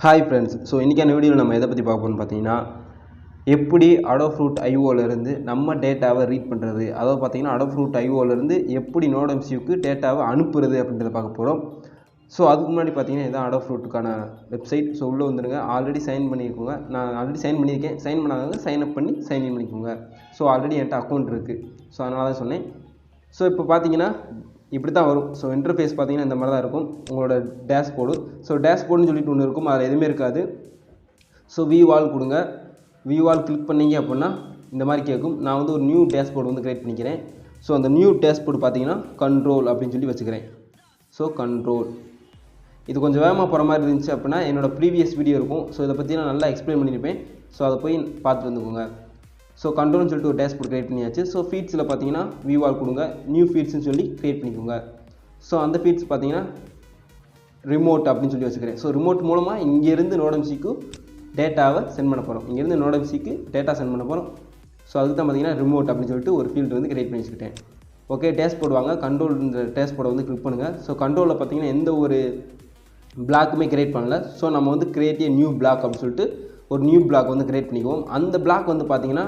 Hi friends, so இன்னைக்கான வீடியோல நம்ம எதை பத்தி பார்க்க போறோம்னு பாத்தீங்கன்னா எப்படி Adafruit IO ல இருந்து நம்ம டேட்டாவை ரீட் பண்றது அதாவது பாத்தீங்கன்னா Adafruit IO ல இருந்து எப்படி Nodemcu க்கு டேட்டாவை அனுப்புறது அப்படின்றத பார்க்க போறோம். சோ அதுக்கு முன்னாடி பாத்தீங்கன்னா இதான் Adafruitக்கான வெப்சைட். சோ உள்ள வந்துருங்க. ஆல்ரெடி சைன் பண்ணிருக்கீங்க. நான் ஆல்ரெடி சைன் பண்ணிருக்கேன். சைன் பண்ணாதவங்க சைன் அப் பண்ணி சைன் இன் பண்ணிக்கோங்க. சோ ஆல்ரெடி என்கிட்ட அக்கவுண்ட் இருக்கு. சோ அதனால தான் சொன்னேன். சோ இப்போ பாத்தீங்கன்னா இப்படி தான் வரும். ஸோ இன்டர்ஃபேஸ் பார்த்தீங்கன்னா இந்த மாதிரி தான் இருக்கும் உங்களோட டேஷ்போர்டு. ஸோ டேஷ்போர்டுன்னு சொல்லிட்டு ஒன்று இருக்கும், அதில் எதுவுமே இருக்காது. ஸோ வியூவால் கொடுங்க. வியூவால் கிளிக் பண்ணிங்க அப்படின்னா இந்த மாதிரி கேட்கும். நான் வந்து ஒரு நியூ டேஷ்போர்டு வந்து கிரியேட் பண்ணிக்கிறேன். ஸோ அந்த நியூ டேஷ்போர்டு பார்த்தீங்கன்னா கண்ட்ரோல் அப்படின்னு சொல்லி வச்சுக்கிறேன். ஸோ கண்ட்ரோல் இது கொஞ்சம் வேகமாக போகிற மாதிரி இருந்துச்சு அப்படின்னா என்னோட ப்ரீவியஸ் வீடியோ இருக்கும். ஸோ இதை பற்றி நான் நல்லா எக்ஸ்பிளைன் பண்ணியிருப்பேன். ஸோ அதை போய் பார்த்துட்டு வந்துக்கோங்க. ஸோ கண்ட்ரோல்னு சொல்லிட்டு ஒரு டேஷ்போர்ட் கிரியேட் பண்ணியாச்சு. ஸோ ஃபீட்ஸில் பார்த்தீங்கன்னா வியூவால் கொடுங்க, நியூ ஃபீட்ஸ்னு சொல்லி கிரியேட் பண்ணிக்கோங்க. ஸோ அந்த ஃபீட்ஸ் பார்த்தீங்கன்னா ரிமோட் அப்படின்னு சொல்லி வச்சுக்கிறேன். ஸோ ரிமோட் மூலமாக இங்கேருந்து Nodemcu டேட்டாவை சென்ட் பண்ண போகிறோம். இங்கேருந்து Nodemcu டேட்டா சென்ட் பண்ண போகிறோம். ஸோ அதுக்கு தான் பார்த்தீங்கன்னா ரிமோட் அப்படின்னு சொல்லிட்டு ஒரு ஃபீல்டு வந்து கிரியேட் பண்ணி வச்சுக்கிட்டேன். ஓகே, டேஷ்போர்டு வாங்க. கண்ட்ரோல் இந்த டேஷ்போர்டை வந்து கிளிக் பண்ணுங்கள். ஸோ கண்ட்ரோலில் பார்த்தீங்கன்னா எந்த ஒரு பிளாக்குமே கிரியேட் பண்ணல. ஸோ நம்ம வந்து கிரியேட் ஏ நியூ பிளாக் அப்படின்னு சொல்லிட்டு ஒரு நியூ பிளாக் வந்து கிரியேட் பண்ணிக்குவோம். அந்த பிளாக் வந்து பார்த்தீங்கன்னா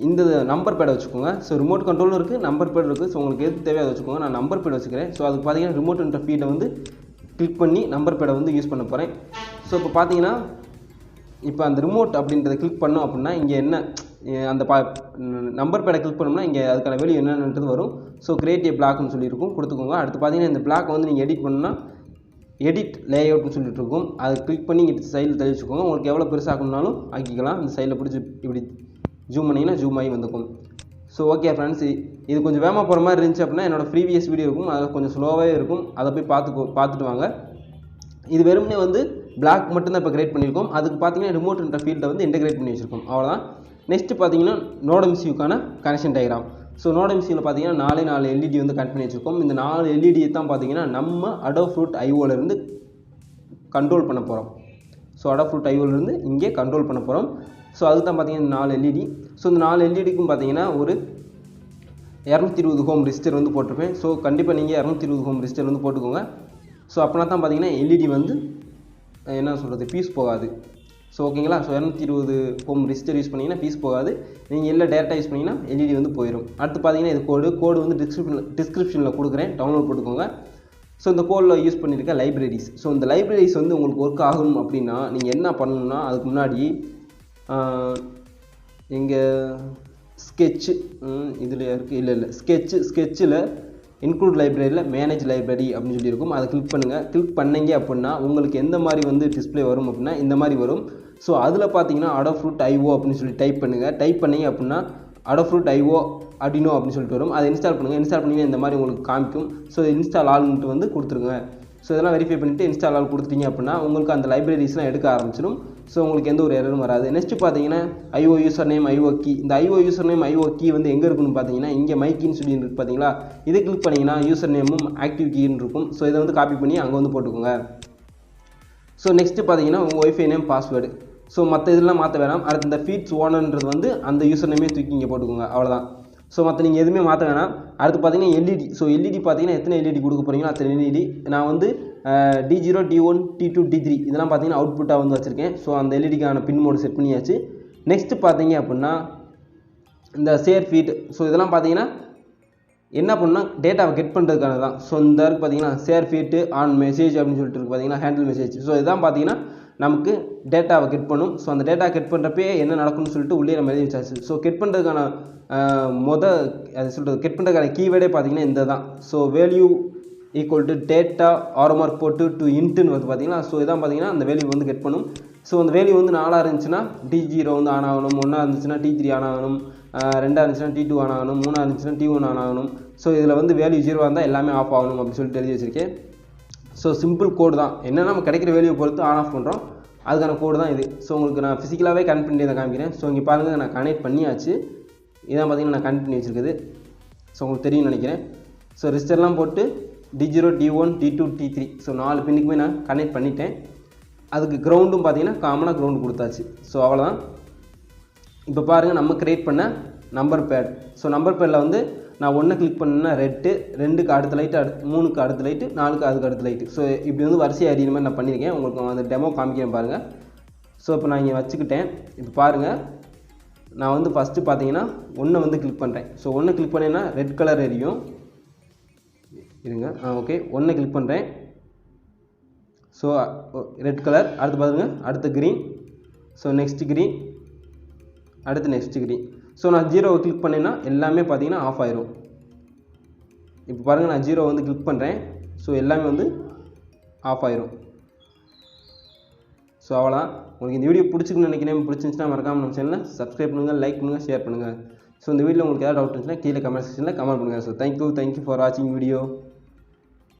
இந்த நம்பர் பேடை வச்சுக்கோங்க. ஸோ ரிமோட் கண்ட்ரோலும் இருக்குது, நம்பர் பேட் இருக்குது. ஸோ உங்களுக்கு எது தேவையோ அதை வச்சுக்கோங்க. நான் நம்பர் பேட் வச்சுக்கிறேன். ஸோ அதுக்கு பார்த்தீங்கன்னா ரிமோட்ன்ற ஃபீல்டை வந்து கிளிக் பண்ணி நம்பர் பேடை வந்து யூஸ் பண்ண போகிறேன். ஸோ இப்போ பார்த்தீங்கன்னா இப்போ அந்த ரிமோட் அப்படின்றத கிளிக் பண்ணோம் அப்படின்னா இங்கே என்ன அந்த நம்பர் பேடை கிளிக் பண்ணோம்னா இங்கே அதுக்கான வேல்யூ என்னன்றது வரும். ஸோ கிரியேட் ஏ பிளாக்னு சொல்லியிருக்கும், கொடுத்துக்கோங்க. அடுத்து பார்த்தீங்கன்னா இந்த பிளாக் வந்து நீங்கள் எடிட் பண்ணணும்னா எடிட் லேஅவுட்னு சொல்லிட்டு இருக்கும். அதை கிளிக் பண்ணி இங்கே சைடில் தள்ளி வச்சுக்கோங்க. உங்களுக்கு எவ்வளோ பெருசாகணும்னாலும் ஆக்கிக்கலாம். இந்த சைடில் பிடிச்சி இப்படி ஜூம் பண்ணிங்கன்னா ஜூம் ஆகி வந்துக்கும். ஸோ ஓகே ஃப்ரெண்ட்ஸ், இது கொஞ்சம் வேகமாக போகிற மாதிரி இருந்துச்சு அப்படின்னா என்னோடய ப்ரீவியஸ் வீடியோ இருக்கும், அதில் கொஞ்சம் ஸ்லோவாகவே இருக்கும். அதை போய் பார்த்துட்டு வாங்க. இது வெறுமனே வந்து பிளாக் மட்டும்தான் இப்போ கிரியேட் பண்ணியிருக்கோம். அதுக்கு பார்த்தீங்கன்னா ரிமோட்ன்ற ஃபீல்டை வந்து இன்டெகிரேட் பண்ணி வச்சுருக்கோம். அவ்வளோதான். நெக்ஸ்ட்டு பார்த்தீங்கன்னா Nodemcuக்கான கனெக்ஷன் டயக்ராம். ஸோ Nodemcuல பார்த்தீங்கன்னா 4 எல்இடி வந்து கனெக்ட் பண்ணி வச்சுருக்கோம். இந்த 4 எல்இடியை தான் பார்த்தீங்கன்னா நம்ம Adafruit IOலேருந்து கண்ட்ரோல் பண்ண போகிறோம். ஸோ Adafruit IOலேருந்து இங்கே கண்ட்ரோல் பண்ண போகிறோம். ஸோ அதுக்கு தான் பார்த்தீங்கன்னா 4 எல்இடி. ஸோ இந்த 4 எல்இடிக்கும் பார்த்தீங்கன்னா ஒரு 220 ஹோம் ரெசிஸ்டர் வந்து போட்டிருப்பேன். ஸோ கண்டிப்பாக நீங்கள் 220 ஹோம் ரெசிஸ்டர் வந்து போட்டுக்கோங்க. ஸோ அப்படின்னா தான் பார்த்தீங்கன்னா எல்இடி வந்து என்ன சொல்கிறது பீஸ் போகாது. ஸோ ஓகேங்களா. ஸோ 220 ஹோம் ரெசிஸ்டர் யூஸ் பண்ணிங்கன்னா பீஸ் போகாது. நீங்கள் எல்லாம் டேரெக்டாக யூஸ் பண்ணிங்கன்னா எல்இடி வந்து போயிடும். அடுத்து பார்த்தீங்கன்னா இது கோடு வந்து டிஸ்கிரிப்ஷனில் கொடுக்குறேன், டவுன்லோட் போட்டுக்கோங்க. ஸோ இந்த கோடில் யூஸ் பண்ணியிருக்க லைப்ரரிஸ். ஸோ இந்த லைப்ரரிஸ் வந்து உங்களுக்கு ஒர்க் ஆகும் அப்படின்னா நீங்கள் என்ன பண்ணணும்னா அதுக்கு முன்னாடி இங்கே ஸ்கெட்சு இதில் இருக்குது, இல்லை ஸ்கெட்சில் இன்க்ளூட் லைப்ரரியில் மேனேஜ் லைப்ரரி அப்படின்னு சொல்லியிருக்கும். அதை கிளிக் பண்ணுங்கள். கிளிக் பண்ணிங்க அப்படின்னா உங்களுக்கு எந்த மாதிரி வந்து டிஸ்பிளே வரும் அப்படின்னா இந்த மாதிரி வரும். ஸோ அதில் பார்த்தீங்கன்னா Adafruit IO அப்படின்னு சொல்லி டைப் பண்ணுங்கள். டைப் பண்ணிங்க அப்படின்னா Adafruit IO Arduino அப்படின்னு சொல்லிட்டு வரும். அதை இன்ஸ்டால் பண்ணுங்கள். இன்ஸ்டால் பண்ணிங்கன்னா இந்த மாதிரி உங்களுக்கு காமிக்கும். ஸோ இன்ஸ்டால் ஆல்ன்ட்டு வந்து கொடுத்துருங்க. ஸோ இதெல்லாம் வெரிஃபை பண்ணிவிட்டு இன்ஸ்டால் ஆல் கொடுத்துட்டீங்க அப்படின்னா உங்களுக்கு அந்த லைப்ரரிஸ்லாம் எடுக்க ஆரம்பிச்சிடும். ஸோ உங்களுக்கு எந்த ஒரு எரரும் வராது. நெக்ஸ்ட்டு பார்த்தீங்கன்னா IO user name IO key. இந்த IO user name IO key வந்து எங்கே இருக்குன்னு பார்த்தீங்கன்னா இங்கே மைக்கின்னு சொல்லி இருக்குது பார்த்தீங்களா. இதை கிளிக் பண்ணிங்கன்னா யூசர் நேமும் ஆக்டிவ் கீன்னு இருக்கும். ஸோ இதை வந்து காப்பி பண்ணி அங்கே வந்து போட்டுக்கோங்க. ஸோ நெக்ஸ்ட்டு பார்த்தீங்கன்னா உங்கள் ஒய்ஃபை நேம் பாஸ்வேர்டு. ஸோ மற்ற இதெல்லாம் மாற்ற வேணாம். அடுத்து இந்த ஃபீட்ஸ் ஓனர்ன்றது வந்து அந்த யூசர் நேமே தூக்கி இங்கே போட்டுக்கோங்க. அவ்வளோதான். ஸோ மற்ற நீங்கள் எதுவுமே மாற்ற வேணாம். அடுத்து பார்த்தீங்கன்னா எல்இடி. ஸோ எல்இடி பார்த்தீங்கன்னா எத்தனை எல்இடி கொடுக்க போகிறீங்களோ அத்தனை எல்இடி. நான் வந்து D0 D1 T2 D3 இதெல்லாம் பார்த்தீங்கன்னா அவுட்புட்டாக வந்து வச்சுருக்கேன். ஸோ அந்த எல்இடிக்கான பின் மோடு செட் பண்ணியாச்சு. நெக்ஸ்ட்டு பார்த்தீங்க அப்படின்னா இந்த ஷேர் ஃபீட். ஸோ இதெல்லாம் பார்த்தீங்கன்னா என்ன பண்ணால் டேட்டாவை கெட் பண்ணுறதுக்கான தான். ஸோ இந்த இருக்குது பார்த்தீங்கன்னா ஷேர் ஃபீட்டு ஆன் மெசேஜ் அப்படின்னு சொல்லிட்டு இருக்குது பார்த்தீங்கன்னா ஹேண்டில் மெசேஜ். ஸோ இதுதான் பார்த்தீங்கன்னா நமக்கு டேட்டாவை கெட் பண்ணும். ஸோ அந்த டேட்டா கெட் பண்ணுறப்பே என்ன நடக்கும்னு சொல்லிட்டு உள்ளே நம்ம எழுதி வச்சாச்சு. ஸோ கெட் பண்ணுறதுக்கான அது சொல்கிறது கெட் பண்ணுறதுக்கான கீவேர்டே பார்த்தீங்கன்னா இந்த தான். So value equal to data ஆர்மார்க் போட்டு டு இன்ட்டுன்னு வந்து பார்த்தீங்கன்னா ஸோ இதான் பார்த்தீங்கன்னா அந்த வேல்யூ வந்து கெட் பண்ணும். ஸோ அந்த வேல்யூ வந்து 4 இருந்துச்சுன்னா D0 வந்து ஆன் ஆகணும், 1 இருந்துச்சுன்னா D3 ஆன் ஆகணும், 2 இருந்துச்சுன்னா D2 ஆன் ஆகணும், 3 இருந்துச்சுன்னா D1 ஆன் ஆகணும். ஸோ இதில் வந்து வேல்யூ 0 இருந்தால் எல்லாமே ஆஃப் ஆகணும் அப்படின்னு சொல்லிட்டு எழுதி வச்சுருக்கேன். ஸோ சிம்பிள் கோடு தான். என்னென்னா நம்ம கிடைக்கிற வேல்யூ பொறுத்து ஆன் ஆஃப் பண்ணுறோம், அதுக்கான கோடு தான் இது. ஸோ உங்களுக்கு நான் ஃபிசிக்கலாகவே கனெக்ட் பண்ணி தான் காமிக்கிறேன். ஸோ இங்கே பாருங்கள், நான் கனெக்ட் பண்ணியாச்சு. இதான் பார்த்தீங்கன்னா நான் கனெக்ட் பண்ணி வச்சுருக்குது. ஸோ உங்களுக்கு தெரியும்னு நினைக்கிறேன். ஸோ ரெஜிஸ்டர்லாம் போட்டு D0 D1 D2 T3 so 4 பின்னுக்குமே நான் கனெக்ட் பண்ணிட்டேன். அதுக்கு கிரவுண்டும் பார்த்தீங்கன்னா காமனாக கிரவுண்டு கொடுத்தாச்சு. ஸோ அவ்வளோதான். இப்போ பாருங்கள் நம்ம கிரியேட் பண்ண நம்பர் பேட். ஸோ நம்பர் பேடில் வந்து நான் 1 கிளிக் பண்ணேன்னா ரெட்டு, 2க்கு அடுத்த லைட்டு, 3க்கு அடுத்த லைட்டு, 4க்கு அதுக்கு அடுத்த லைட்டு. ஸோ இப்படி வந்து வரிசையாக எரியிற மாதிரி நான் பண்ணியிருக்கேன். உங்களுக்கு அந்த டெமோ காமிக்கிறேன் பாருங்கள். ஸோ இப்போ நான் இங்கே வச்சுக்கிட்டேன். இப்போ பாருங்கள், நான் வந்து ஃபஸ்ட்டு பார்த்தீங்கன்னா 1 வந்து கிளிக் பண்ணுறேன். ஸோ 1 கிளிக் பண்ணேன்னா ரெட் கலர் எரியும். இருங்க, ஓகே, 1 கிளிக் பண்ணுறேன். So red colour. அடுத்து பாருங்கள், அடுத்து க்ரீன். ஸோ நெக்ஸ்ட் க்ரீன், அடுத்து நெக்ஸ்ட் க்ரீன். ஸோ நான் 0வை கிளிக் பண்ணேன்னா எல்லாமே பார்த்தீங்கன்னா ஆஃப் ஆயிரும். இப்போ பாருங்கள், நான் 0 வந்து கிளிக் பண்ணுறேன். ஸோ எல்லாமே வந்து ஆஃப் ஆயிரும். ஸோ அவ்வளோதான். உங்களுக்கு இந்த வீடியோ பிடிச்சிக்குன்னு நினைக்கிறேன். பிடிச்சிருந்துச்சுன்னா மறக்காமல் நம்ம சேனலை சப்ஸ்கிரைப் பண்ணுங்கள், லைக் பண்ணுங்கள், ஷேர் பண்ணுங்கள். ஸோ இந்த வீடியோவில் உங்களுக்கு ஏதாவது டவுட் இருந்துச்சுன்னா கீழே கமெண்ட் செக்ஷனில் கமெண்ட் பண்ணுங்கள். ஸோ தேங்க்யூ ஃபார் வாட்சிங் வீடியோ.